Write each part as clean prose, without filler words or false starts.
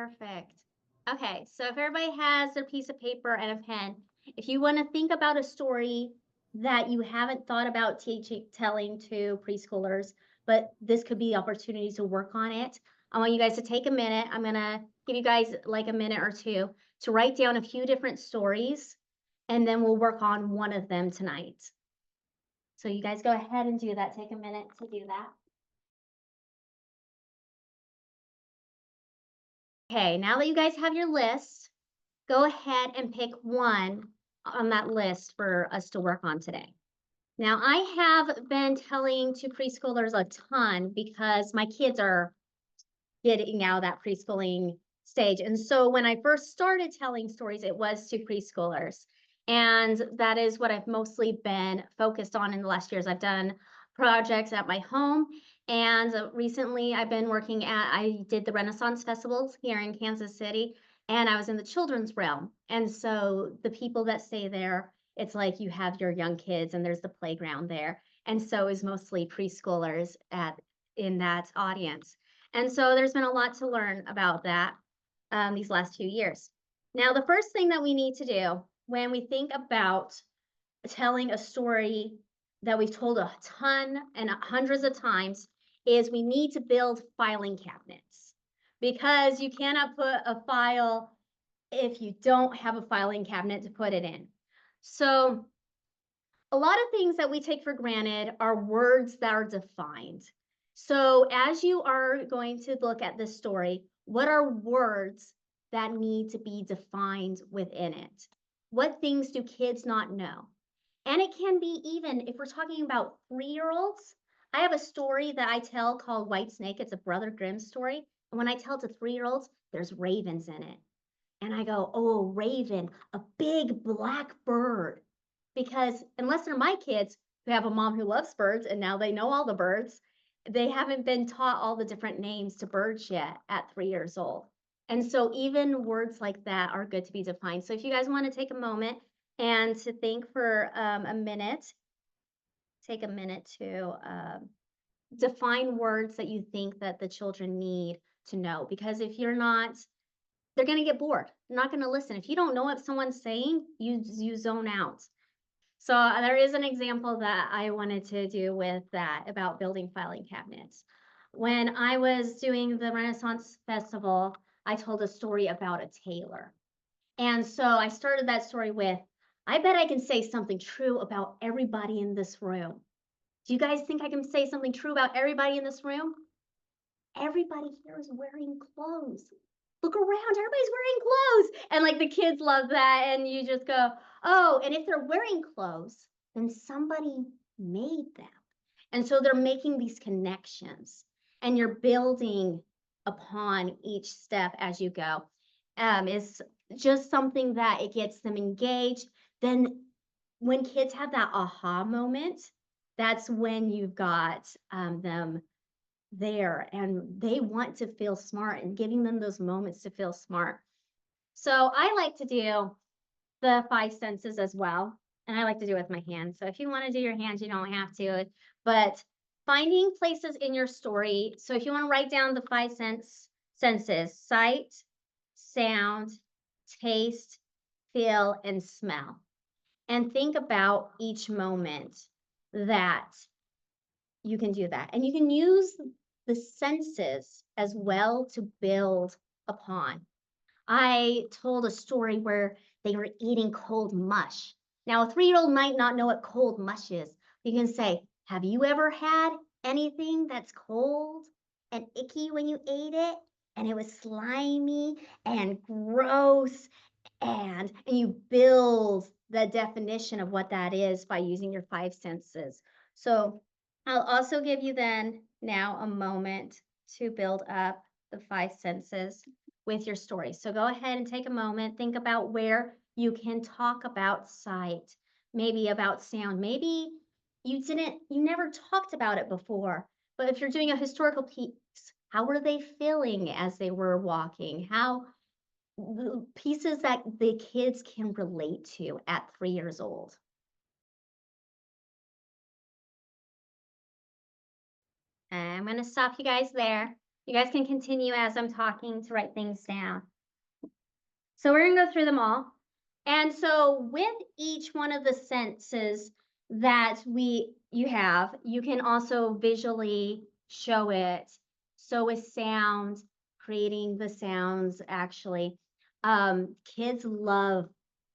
Perfect. Okay, so if everybody has their piece of paper and a pen, if you want to think about a story that you haven't thought about telling to preschoolers, but this could be opportunity to work on it, I want you guys to take a minute. I'm going to give you guys like a minute or two to write down a few different stories, and then we'll work on one of them tonight. So you guys go ahead and do that. Take a minute to do that. Okay, now that you guys have your list, go ahead and pick one on that list for us to work on today. Now, I have been telling to preschoolers a ton because my kids are getting out of that preschooling stage. And so when I first started telling stories, it was to preschoolers. And that is what I've mostly been focused on in the last years. I've done projects at my home. And recently I did the Renaissance festivals here in Kansas City, and I was in the children's realm. And so the people that stay there, it's like you have your young kids and there's the playground there. And so is mostly preschoolers in that audience. And so there's been a lot to learn about that these last few years. Now, the first thing that we need to do when we think about telling a story that we've told a ton and hundreds of times is we need to build filing cabinets, because you cannot put a file if you don't have a filing cabinet to put it in. So a lot of things that we take for granted are words that are defined. So as you are going to look at this story, what are words that need to be defined within it? What things do kids not know? And it can be, even if we're talking about 3-year-olds, I have a story that I tell called White Snake. It's a Brother Grimm story. And when I tell it to 3-year-olds, there's ravens in it. And I go, oh, raven, a big black bird. Because unless they're my kids who have a mom who loves birds and now they know all the birds, they haven't been taught all the different names to birds yet at 3 years old. And so even words like that are good to be defined. So if you guys want to take a moment and to think for a minute, take a minute to define words that you think that the children need to know. Because if you're not, they're going to get bored. They're not going to listen. If you don't know what someone's saying, you zone out. So there is an example that I wanted to do with that about building filing cabinets. When I was doing the Renaissance Festival, I told a story about a tailor. And so I started that story with, I bet I can say something true about everybody in this room. Do you guys think I can say something true about everybody in this room? Everybody here is wearing clothes. Look around, everybody's wearing clothes. And like the kids love that. And you just go, oh, and if they're wearing clothes, then somebody made them. And so they're making these connections, and you're building upon each step as you go. It's just something that it gets them engaged. Then when kids have that aha moment, that's when you've got them there and they want to feel smart, and giving them those moments to feel smart. So I like to do the 5 senses as well, and I like to do it with my hands. So if you want to do your hands, you don't have to, but finding places in your story. So if you want to write down the 5 senses, sight, sound, taste, feel, and smell, and think about each moment that you can do that. And you can use the senses as well to build upon. I told a story where they were eating cold mush. Now, a 3-year-old might not know what cold mush is. You can say, have you ever had anything that's cold and icky when you ate it? And it was slimy and gross. And you build the definition of what that is by using your 5 senses. So I'll also give you then now a moment to build up the 5 senses with your story. So go ahead and take a moment, think about where you can talk about sight, maybe about sound. Maybe you never talked about it before, but if you're doing a historical piece, how were they feeling as they were walking? How the pieces that the kids can relate to at 3 years old. I'm going to stop you guys there. You guys can continue as I'm talking to write things down. So we're gonna go through them all. And so with each one of the senses that you have, you can also visually show it. So with sound, creating the sounds actually. Kids love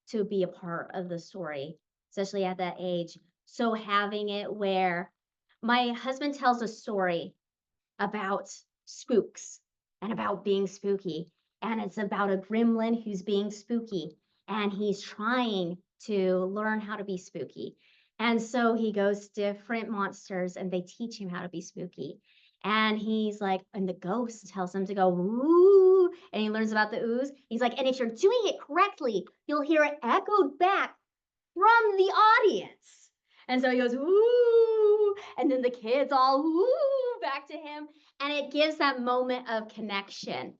to be a part of the story, especially at that age. So having it where my husband tells a story about spooks and about being spooky. And it's about a gremlin who's being spooky and he's trying to learn how to be spooky. And so he goes to different monsters and they teach him how to be spooky. And he's like, and the ghost tells him to go, ooh, and he learns about the ooze. He's like, and if you're doing it correctly, you'll hear it echoed back from the audience. And so he goes, ooh, and then the kids all, ooh, back to him. And it gives that moment of connection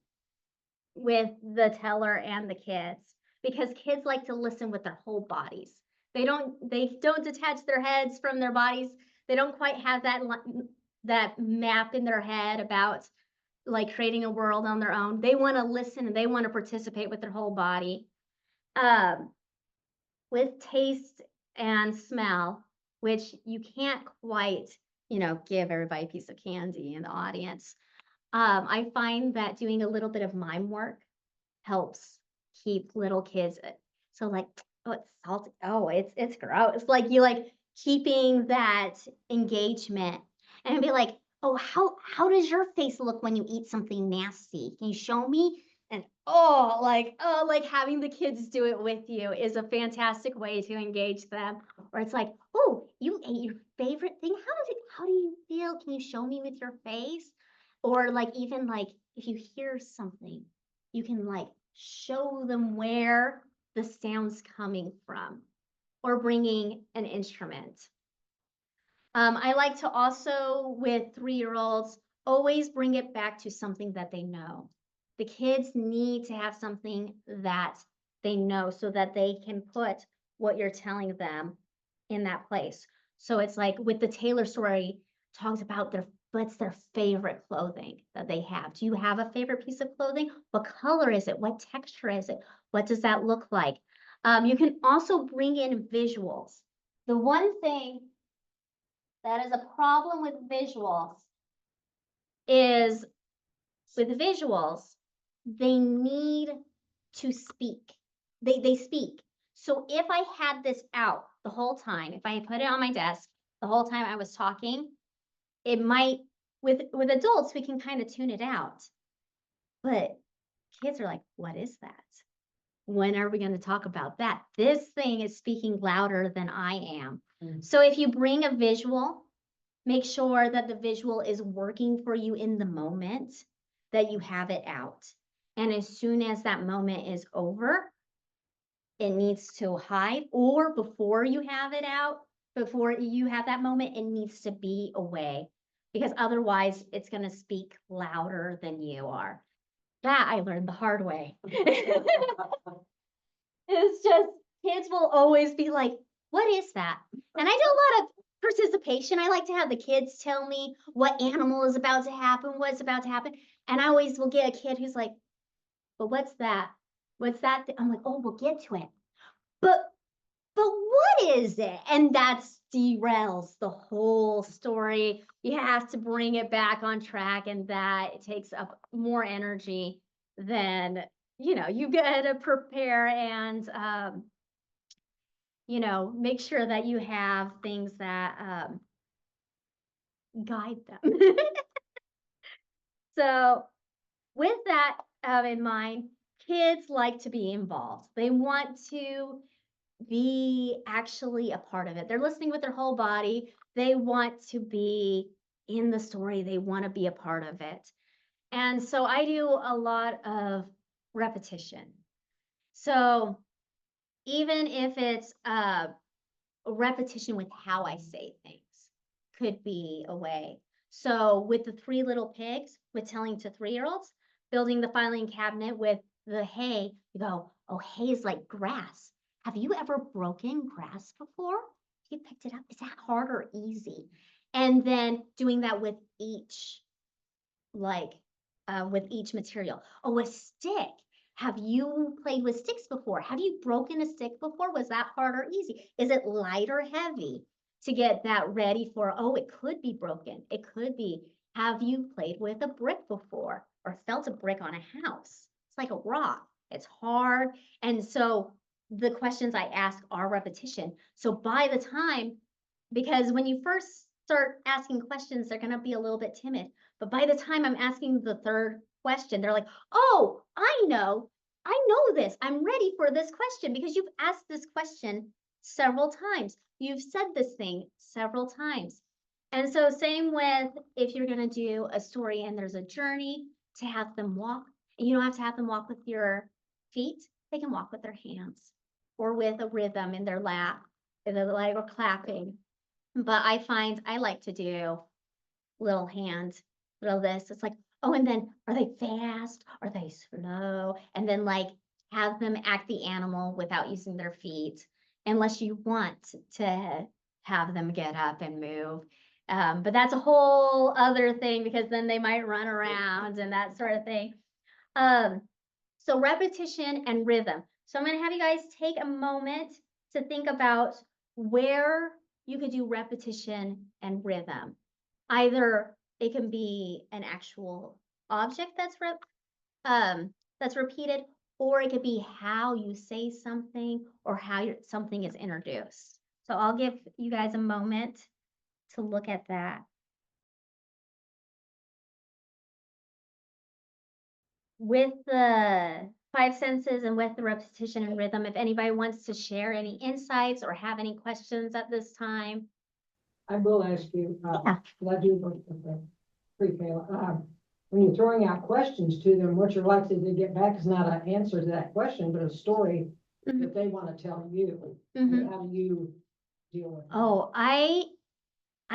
with the teller and the kids because kids like to listen with their whole bodies. They don't detach their heads from their bodies. They don't quite have that map in their head about like creating a world on their own. They want to listen and they want to participate with their whole body. With taste and smell, which you can't quite, give everybody a piece of candy in the audience. I find that doing a little bit of mime work helps keep little kids. So like, oh, it's salty. Oh, it's gross. It's like you like keeping that engagement and be like, oh, how does your face look when you eat something nasty? Can you show me? And like having the kids do it with you is a fantastic way to engage them. Or it's like, oh, you ate your favorite thing. How do you feel? Can you show me with your face? Or like even like if you hear something, you can like show them where the sound's coming from or bringing an instrument. I like to also, with 3-year-olds, always bring it back to something that they know. The kids need to have something that they know so that they can put what you're telling them in that place. So it's like with the Taylor story, talks about what's their favorite clothing that they have. Do you have a favorite piece of clothing? What color is it? What texture is it? What does that look like? You can also bring in visuals. The one thing that is a problem with visuals is they need to speak. They speak. So if I had this out the whole time, if I put it on my desk the whole time I was talking, it might, with adults, we can kind of tune it out. But kids are like, what is that? When are we going to talk about that? This thing is speaking louder than I am. So if you bring a visual, make sure that the visual is working for you in the moment that you have it out. And as soon as that moment is over, it needs to hide, or before you have it out, before you have that moment, it needs to be away because otherwise it's going to speak louder than you are. That I learned the hard way. It's just kids will always be like, what is that? And I do a lot of participation. I like to have the kids tell me what animal is about to happen, what's about to happen. And I always will get a kid who's like, but what's that? What's that? I'm like, oh, we'll get to it. But what is it? And that derails the whole story. You have to bring it back on track, and that it takes up more energy than you got to prepare and make sure that you have things that guide them. So with that in mind, kids like to be involved. They want to be actually a part of it. They're listening with their whole body. They want to be in the story. They want to be a part of it. And so I do a lot of repetition. So even if it's a repetition with how I say things could be a way. So with the 3 little pigs, with telling to 3-year-olds, building the filing cabinet with the hay, you go, oh, hay is like grass. Have you ever broken grass before? You picked it up. Is that hard or easy? And then doing that with each like with each material. Oh, a stick. Have you played with sticks before? Have you broken a stick before? Was that hard or easy? Is it light or heavy? To get that ready for, oh, it could be broken. It could be, have you played with a brick before or felt a brick on a house? It's like a rock. It's hard. And so the questions I ask are repetition. So by the time, because when you first start asking questions, they're going to be a little bit timid. But by the time I'm asking the third question, they're like, oh, I know this. I'm ready for this question because you've asked this question several times. You've said this thing several times. And so same with if you're going to do a story and there's a journey, to have them walk. And you don't have to have them walk with your feet. They can walk with their hands or with a rhythm in their lap, or clapping. But I find I like to do little hand, little this. It's like, oh, and then are they fast? Are they slow? And then like have them act the animal without using their feet, unless you want to have them get up and move. But that's a whole other thing because then they might run around and that sort of thing. So repetition and rhythm. So I'm going to have you guys take a moment to think about where you could do repetition and rhythm. Either it can be an actual object that's repeated, or it could be how you say something or how something is introduced. So I'll give you guys a moment to look at that. With the five senses and with the repetition and rhythm, if anybody wants to share any insights or have any questions at this time. I will ask you, Yeah. I do work with the pre-K, when you're throwing out questions to them, what you're likely to get back is not an answer to that question, but a story that they want to tell you. How do you deal with that? Oh, I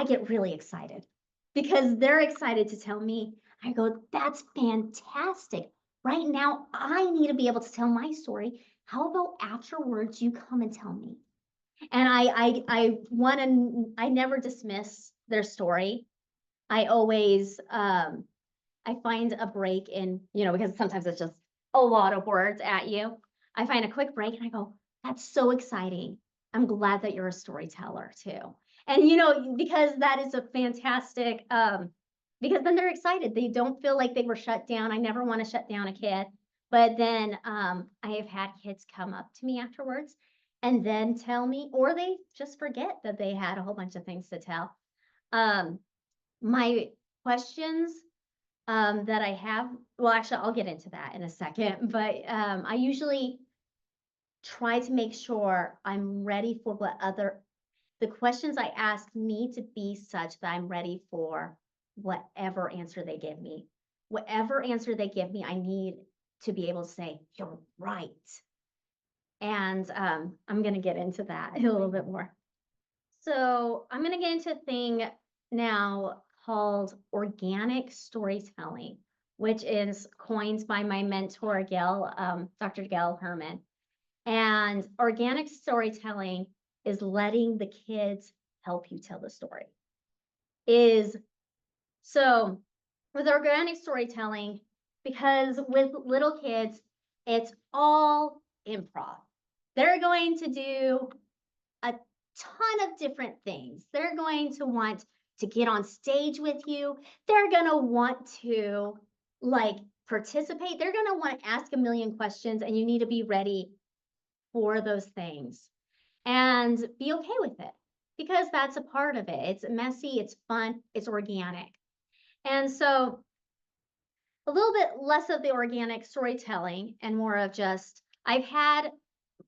get really excited because they're excited to tell me. I go, that's fantastic. Right now, I need to be able to tell my story. How about afterwards you come and tell me? And I want to, I never dismiss their story. I always, I find a break in, because sometimes it's just a lot of words at you. I find a quick break and I go, that's so exciting. I'm glad that you're a storyteller too. And because that is a fantastic, because then they're excited. They don't feel like they were shut down. I never want to shut down a kid. But then I have had kids come up to me afterwards and then tell me, or they just forget that they had a whole bunch of things to tell. My questions that I have, well, actually, I'll get into that in a second, but I usually try to make sure I'm ready for the questions I ask need to be such that I'm ready for whatever answer they give me. Whatever answer they give me, I need to be able to say, you're right. And I'm going to get into that a little bit more. So I'm going to get into a thing now called organic storytelling, which is coined by my mentor, Dr. Gail Herman. And organic storytelling is letting the kids help you tell the story. So with organic storytelling, because with little kids, it's all improv. They're going to do a ton of different things. They're going to want to get on stage with you. They're going to want to participate. They're going to want to ask a million questions, and you need to be ready for those things and be okay with it because that's a part of it. It's messy, it's fun, it's organic. And so a little bit less of the organic storytelling and more of just, I've had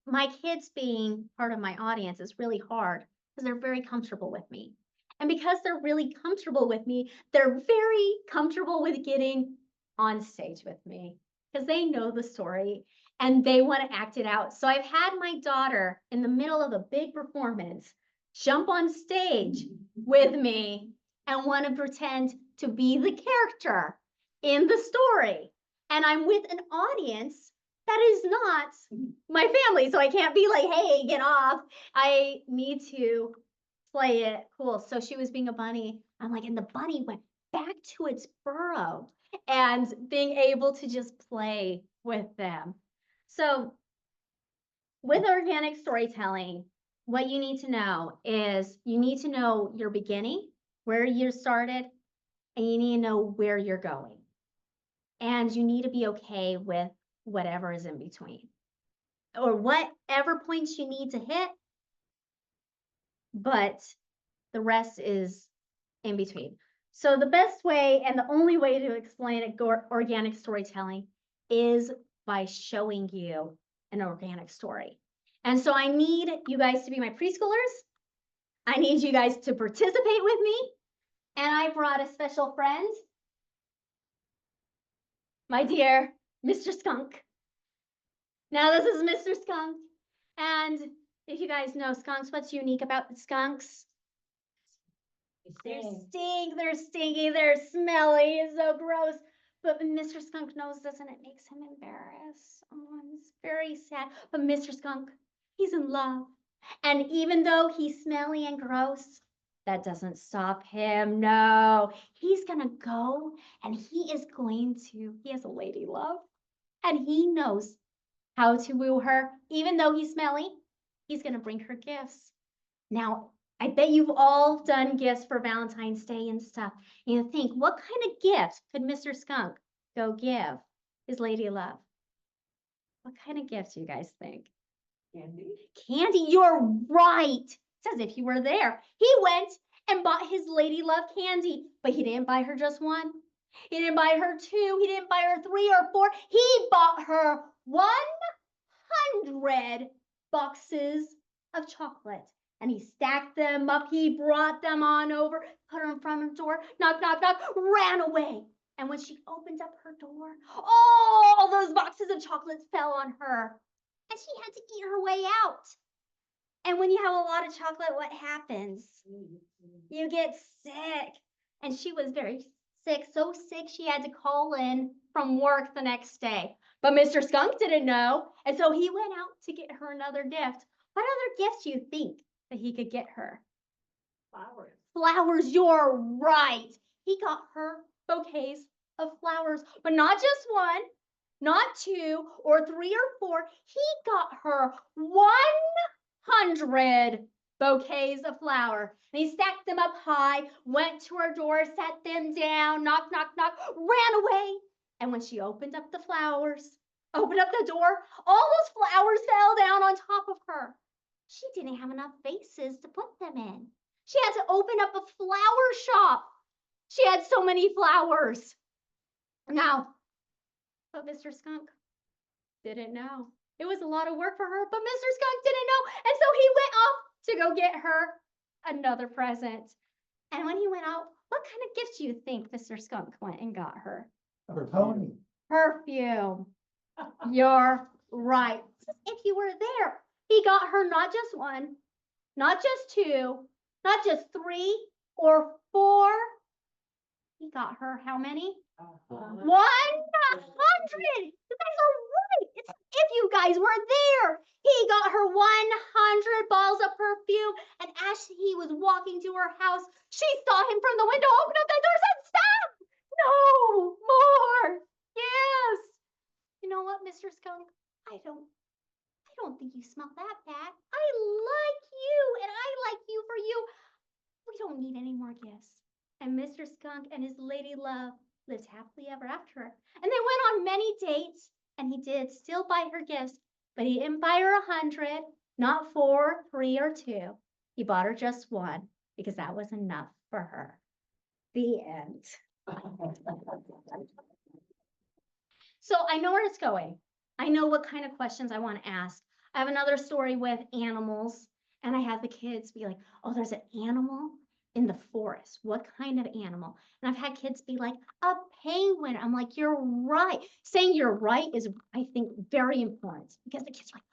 my kids being part of my audience is really hard because they're very comfortable with me. And because they're really comfortable with me, they're very comfortable with getting on stage with me because they know the story and they want to act it out. So I've had my daughter in the middle of a big performance jump on stage with me and want to pretend to be the character in the story. And I'm with an audience that is not my family. So I can't be like, hey, get off. I need to play it cool. So she was being a bunny. I'm like, and the bunny went back to its burrow and being able to just play with them. So with organic storytelling, what you need to know is you need to know your beginning, where you started, and you need to know where you're going. And you need to be okay with whatever is in between or whatever points you need to hit, but the rest is in between. So the best way and the only way to explain organic storytelling is by showing you an organic story. And so I need you guys to be my preschoolers. I need you guys to participate with me. And I brought a special friend, my dear Mr. Skunk. Now this is Mr. Skunk. And if you guys know skunks, what's unique about the skunks? They're stinky, they're smelly, it's so gross. But Mr. Skunk knows this and it makes him embarrassed. Oh, it's very sad. But Mr. Skunk, he's in love. And even though he's smelly and gross, that doesn't stop him. No, he's gonna go and he has a lady love. And he knows how to woo her. Even though he's smelly, he's gonna bring her gifts. Now, I bet you've all done gifts for Valentine's Day and stuff. And you think, what kind of gift could Mr. Skunk go give his lady love? What kind of gifts do you guys think? Candy. Candy, you're right. It's as if you were there. He went and bought his lady love candy, but he didn't buy her just one. He didn't buy her two. He didn't buy her 3 or 4. He bought her 100 boxes of chocolate. And he stacked them up. He brought them on over, put her in front of the door, knock, knock, knock, ran away. And when she opened up her door, all those boxes of chocolates fell on her. And she had to eat her way out. And when you have a lot of chocolate, what happens? You get sick. And she was very sick, so sick she had to call in from work the next day. But Mr. Skunk didn't know. And so he went out to get her another gift. What other gifts do you think that he could get her? Flowers. Flowers, you're right. He got her bouquets of flowers, but not just one, not 2 or 3 or 4. He got her 100 bouquets of flower. And he stacked them up high, went to her door, set them down, knock, knock, knock, ran away. And when she opened up the flowers, opened up the door, all those flowers fell down on top of her. She didn't have enough vases to put them in. She had to open up a flower shop. She had so many flowers. Now, but Mr. Skunk didn't know. It was a lot of work for her, but Mr. Skunk didn't know. And so he went off to go get her another present. And when he went out, what kind of gift do you think Mr. Skunk went and got her? Her pony. Perfume. You're right. If you were there, he got her not just 1, not just 2, not just 3 or 4. He got her how many? 100. You guys are right. It's if you guys were there. He got her 100 bottles of perfume. And as he was walking to her house, she saw him from the window, opened up that door, said, "Stop! No more. Yes. You know what, Mr. Skunk? I don't think you smell that bad. I like you and I like you for you. We don't need any more gifts." And Mr. Skunk and his lady love lived happily ever after. And they went on many dates, and he did still buy her gifts, but he didn't buy her 100, not 4, 3, or 2. He bought her just 1 because that was enough for her. The end. So I know where it's going. I know what kind of questions I want to ask. I have another story with animals, and I have the kids be like, "Oh, there's an animal in the forest. What kind of animal?" And I've had kids be like, "A penguin." I'm like, "You're right." Saying you're right is, I think, very important because the kids are like,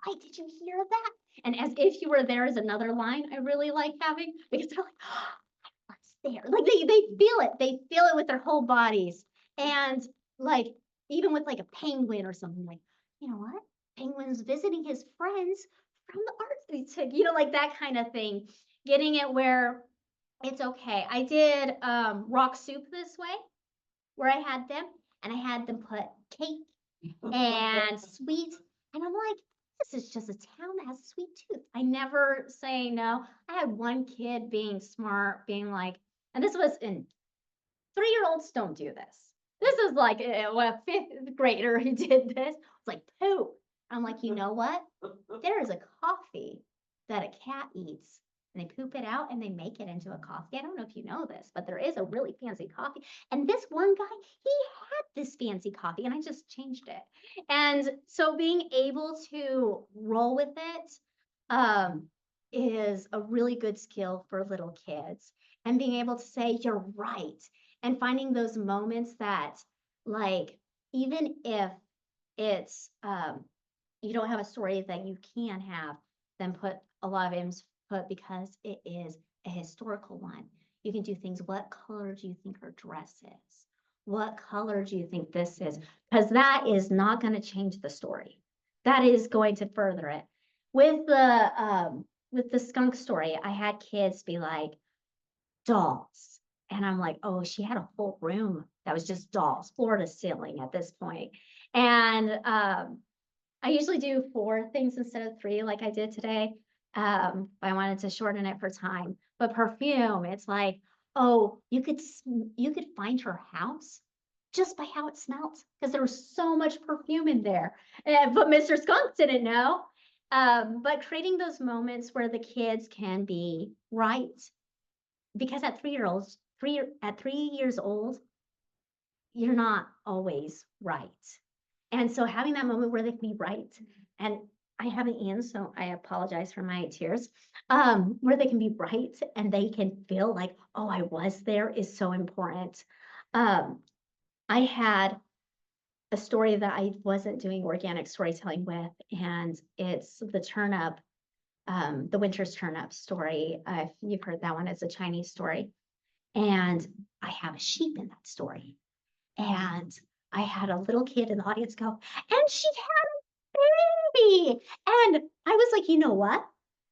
"I did you hear that?" And as if you were there is another line I really like having because they're like, "Oh, I was there." Like they feel it. They feel it with their whole bodies. And like, even with like a penguin or something, like, you know what? Penguin's visiting his friends from the art that he took, like that kind of thing. Getting it where it's okay. I did rock soup this way. where I had them, and I had them put cake and sweet. And I'm like, this is just a town that has a sweet tooth. I never say no. I had one kid being smart, being like, and this was in 3-year-olds don't do this. This is like a fifth grader who did this. It's like poop. I'm like, you know what? There is a coffee that a cat eats and they poop it out and they make it into a coffee. I don't know if you know this, but there is a really fancy coffee. And this one guy, he had this fancy coffee and I just changed it. And so being able to roll with it is a really good skill for little kids. And being able to say, you're right. And finding those moments that, like, even if it's you don't have a story that you can have, then put a lot of input because it is a historical one. You can do things. What color do you think her dress is? What color do you think this is? Because that is not going to change the story. That is going to further it. With the skunk story, I had kids be like, dolls. And I'm like, oh, she had a whole room that was just dolls, floor to ceiling at this point. And I usually do 4 things instead of 3 like I did today. But I wanted to shorten it for time. But perfume, it's like, oh, you could find her house just by how it smelled because there was so much perfume in there. But Mr. Skunk didn't know. But creating those moments where the kids can be right, because at 3 years old, you're not always right. And so having that moment where they can be right, and I have an Ian, so I apologize for my tears, where they can be right and they can feel like, oh, I was there is so important. I had a story that I wasn't doing organic storytelling with, and it's the turnip, the winter's turnip story. If you've heard that one, it's a Chinese story. And I have a sheep in that story. And I had a little kid in the audience go, and she had a baby. And I was like, you know what?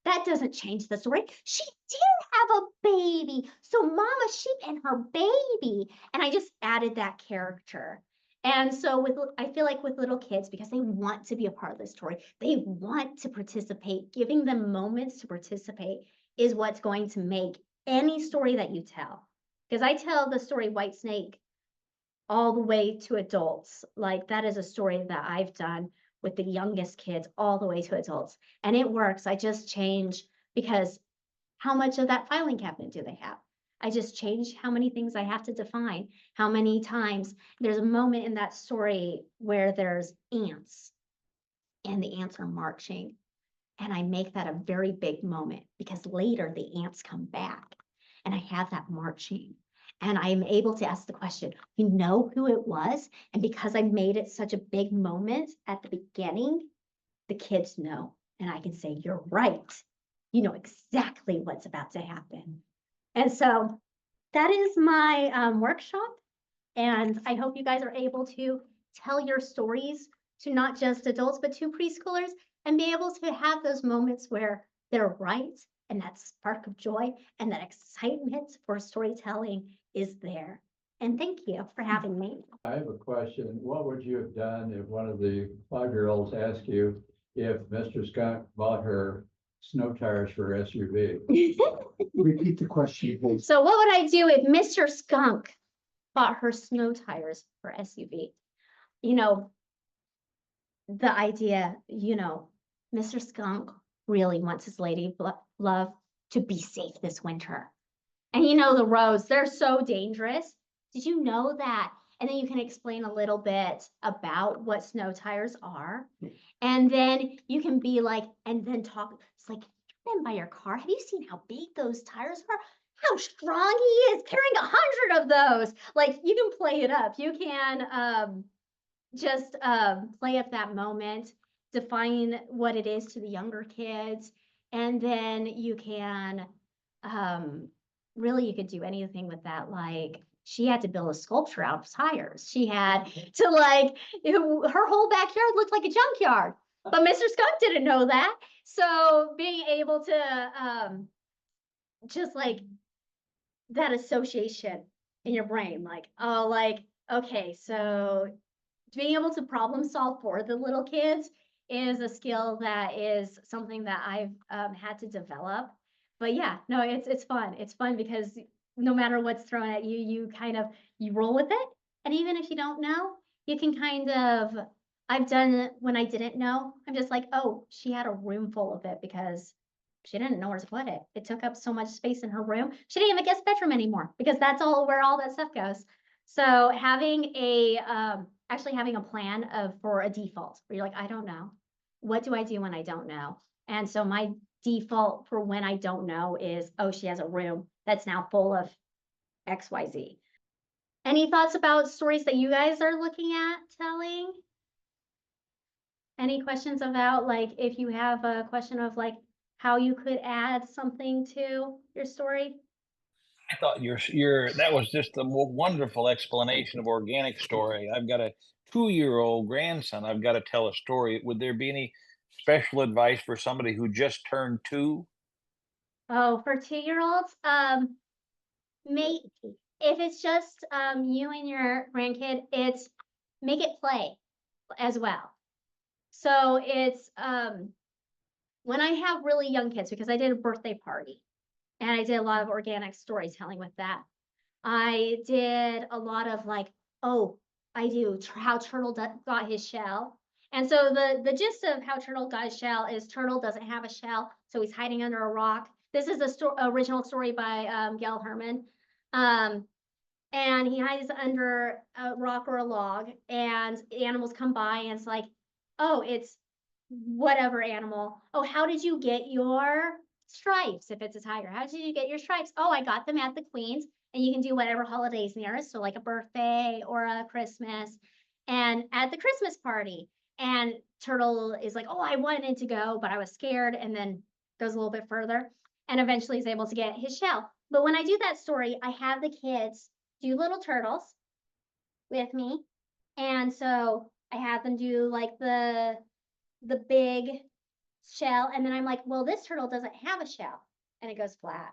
That doesn't change the story. She did have a baby. So Mama Sheep and her baby. And I just added that character. And so I feel like with little kids, because they want to be a part of the story, they want to participate, giving them moments to participate is what's going to make any story that you tell. Because I tell the story White Snake all the way to adults. Like that is a story that I've done with the youngest kids all the way to adults. And it works. I just change because how much of that filing cabinet do they have? I just change how many things I have to define, how many times. There's a moment in that story where there's ants and the ants are marching. And I make that a very big moment because later the ants come back and I have that marching. And I'm able to ask the question, you know who it was? And because I made it such a big moment at the beginning, the kids know. And I can say, you're right. You know exactly what's about to happen. And so that is my workshop. And I hope you guys are able to tell your stories to not just adults, but to preschoolers and be able to have those moments where they're right and that spark of joy and that excitement for storytelling is there. And thank you for having me. I have a question. What would you have done if one of the 5-year-olds asked you if Mr. Skunk bought her snow tires for her SUV? Repeat the question, please. So what would I do if Mr. Skunk bought her snow tires for SUV? You know, the idea, Mr. Skunk really wants his lady love to be safe this winter. And the roads, they're so dangerous. Did you know that? And then you can explain a little bit about what snow tires are. And then you can be like, and then talk, it's like, you've been by your car. Have you seen how big those tires are? How strong he is carrying 100 of those. Like you can play it up. You can just play up that moment, define what it is to the younger kids. And then you can really, you could do anything with that. Like she had to build a sculpture out of tires. She had to her whole backyard looked like a junkyard, but Mr. Skunk didn't know that. So being able to just like that association in your brain, like, oh, like Okay, so being able to problem solve for the little kids is a skill that is something that I've had to develop. But yeah, no, it's fun. It's fun because no matter what's thrown at you, you kind of you roll with it. And even if you don't know, you can kind of I've done it when I didn't know. I'm just like, oh, she had a room full of it because she didn't know where to put it. It took up so much space in her room. She didn't even guest bedroom anymore because that's all where all that stuff goes. So having a actually having a plan of for a default where you're like, I don't know. What do I do when I don't know? And so my default for when I don't know is, oh, she has a room that's now full of XYZ. Any thoughts about stories that you guys are looking at telling? Any questions about like if you have a question of like how you could add something to your story? I thought that was just a wonderful explanation of organic story. I've got a 2-year-old grandson. I've got to tell a story. Would there be any special advice for somebody who just turned 2? Oh, for 2-year-olds, Make if it's just you and your grandkid, it's make it play as well. So it's when I have really young kids, because I did a birthday party and I did a lot of organic storytelling with that. I did a lot of like, oh, I do how got his shell. And so the gist of how Turtle got his shell is Turtle doesn't have a shell, so he's hiding under a rock. This is the original story by Gail Herman. Um, and he hides under a rock or a log, and animals come by, and it's like, oh, it's whatever animal. Oh, how did you get your stripes? If it's a tiger, how did you get your stripes? Oh, I got them at the Queen's, and you can do whatever holidays nearest, so like a birthday or a Christmas, and at the Christmas party. And Turtle is like, oh, I wanted to go, but I was scared, and then goes a little bit further, and eventually is able to get his shell. But when I do that story, I have the kids do little turtles with me. And so I have them do like the big shell. And then I'm like, well, this turtle doesn't have a shell. And it goes flat.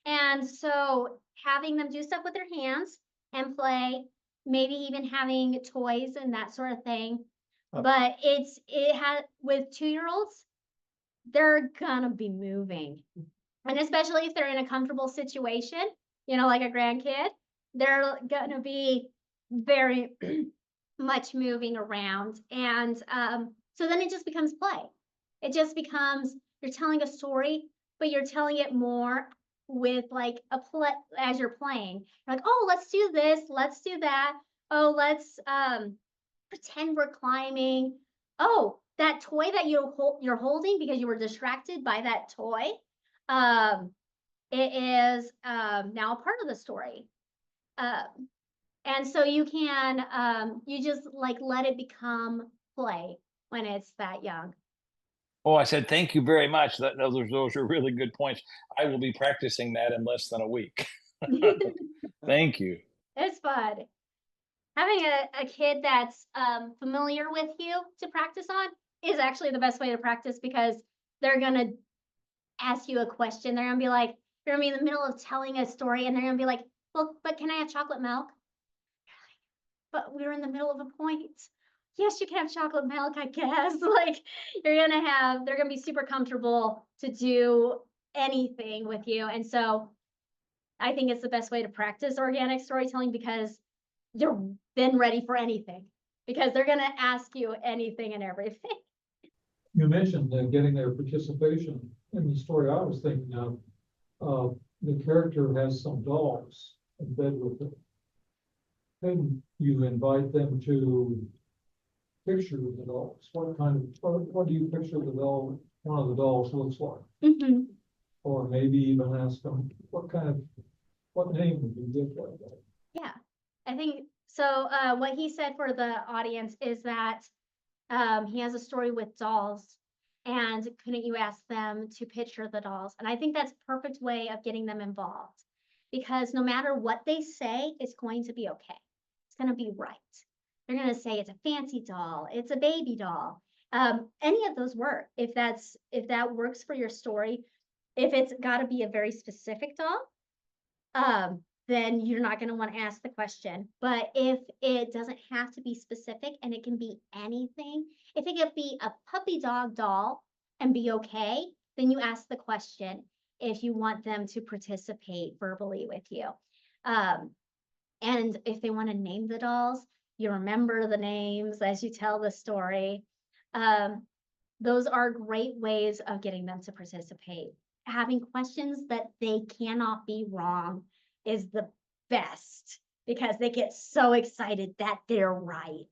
And so having them do stuff with their hands and play, maybe even having toys and that sort of thing. But it had with 2-year-olds, they're gonna be moving. And especially if they're in a comfortable situation, like a grandkid, they're gonna be very much moving around. And so then it just becomes play. It just becomes you're telling a story, but you're telling it more with like a play as you're playing. You're like, oh, let's do this, let's do that. Oh, let's pretend we're climbing. Oh, that toy that you're holding because you were distracted by that toy. It is now a part of the story. And so you can you just like let it become play when it's that young. Oh, I said thank you very much. Those are really good points. I will be practicing that in less than a week. Thank you. It's fun. Having a kid that's familiar with you to practice on is actually the best way to practice because they're gonna ask you a question. They're gonna be like, you're gonna be in the middle of telling a story, and they're gonna be like, well, but can I have chocolate milk? But we were in the middle of a point. Yes, you can have chocolate milk, I guess. Like they're gonna be super comfortable to do anything with you. And so I think it's the best way to practice organic storytelling because you're then ready for anything because they're gonna ask you anything and everything. You mentioned getting their participation in the story. I was thinking of the character has some dogs in bed with them. Then you invite them to picture the dogs. What do you picture the dog? One of the dogs looks like, Mm-hmm. or maybe even ask them what name would you give that dog? Yeah, I think so. What he said for the audience is that he has a story with dolls, and couldn't you ask them to picture the dolls? And I think that's a perfect way of getting them involved because no matter what they say, it's going to be okay. It's going to be right. They're going to say it's a fancy doll, it's a baby doll. Any of those work if that works for your story. If it's got to be a very specific doll, then you're not going to want to ask the question. But if it doesn't have to be specific and it can be anything, if it could be a puppy dog doll and be okay, then you ask the question if you want them to participate verbally with you. And if they want to name the dolls, you remember the names as you tell the story. Those are great ways of getting them to participate. Having questions that they cannot be wrong is the best because they get so excited that they're right.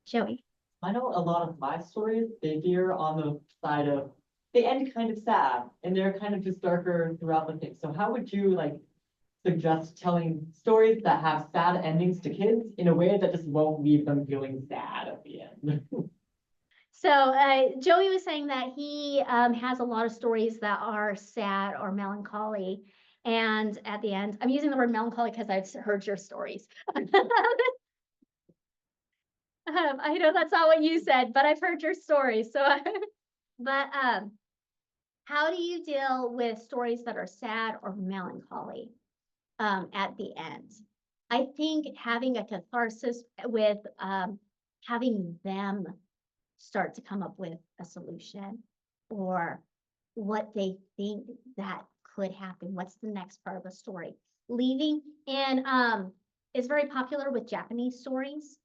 Joey? I know a lot of my stories, they veer on the side of, they end kind of sad and they're kind of just darker throughout the thing. So how would you like suggest telling stories that have sad endings to kids in a way that just won't leave them feeling sad at the end? So Joey was saying that he has a lot of stories that are sad or melancholy. And at the end, I'm using the word melancholy because I've heard your stories. I know that's not what you said, but I've heard your stories. So, but how do you deal with stories that are sad or melancholy at the end? I think having a catharsis with having them start to come up with a solution or what they think that could happen. What's the next part of the story? Leaving and is very popular with Japanese stories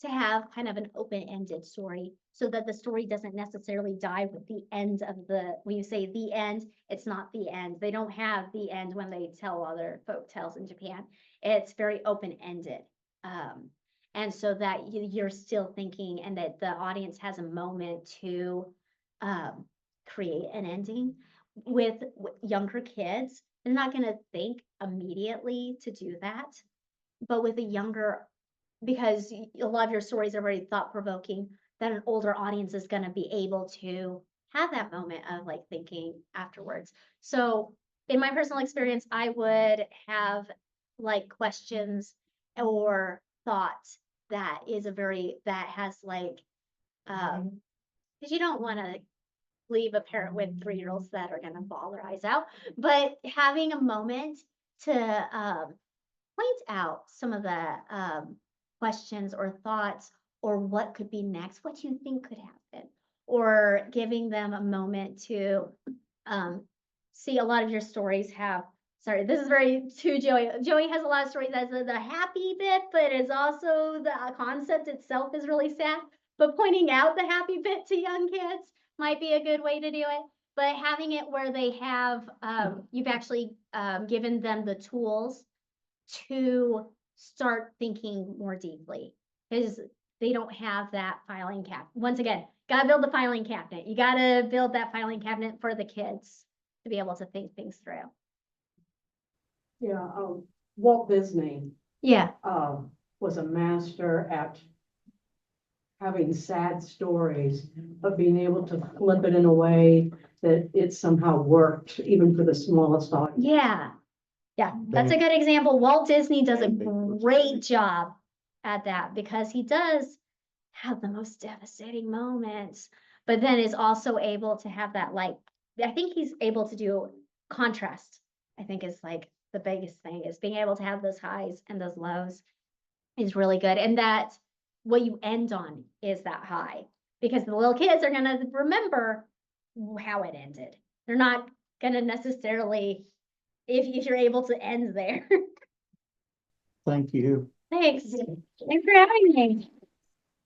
to have kind of an open-ended story so that the story doesn't necessarily die with the end of when you say the end, it's not the end. They don't have the end when they tell other folk tales in Japan. It's very open-ended. And so that you're still thinking and that the audience has a moment to create an ending. With younger kids, they're not going to think immediately to do that. But with a younger, because a lot of your stories are very thought-provoking, that an older audience is going to be able to have that moment of like thinking afterwards. So in my personal experience, I would have like questions or thoughts that has like, because you don't want to leave a parent with 3-year-olds that are going to bawl their eyes out, but having a moment to point out some of the questions or thoughts or what could be next, what you think could happen, or giving them a moment to see. A lot of your stories have, sorry, this is very to Joey. Joey has a lot of stories that's the happy bit, but it's also the concept itself is really sad. But pointing out the happy bit to young kids might be a good way to do it. But having it where they have, you've actually given them the tools to start thinking more deeply because they don't have that filing cabinet. Once again, gotta build the filing cabinet. You gotta build that filing cabinet for the kids to be able to think things through. Yeah, Walt Disney, Yeah. was a master at having sad stories, but being able to flip it in a way that it somehow worked, even for the smallest audience. Yeah. Yeah, that's a good example. Walt Disney does a great job at that because he does have the most devastating moments, but then is also able to have that, like, I think he's able to do contrast. I think is like the biggest thing is being able to have those highs and those lows is really good. And that what you end on is that high because the little kids are going to remember how it ended. They're not going to necessarily, if you're able to end there. Thank you. Thanks. Thanks for having me.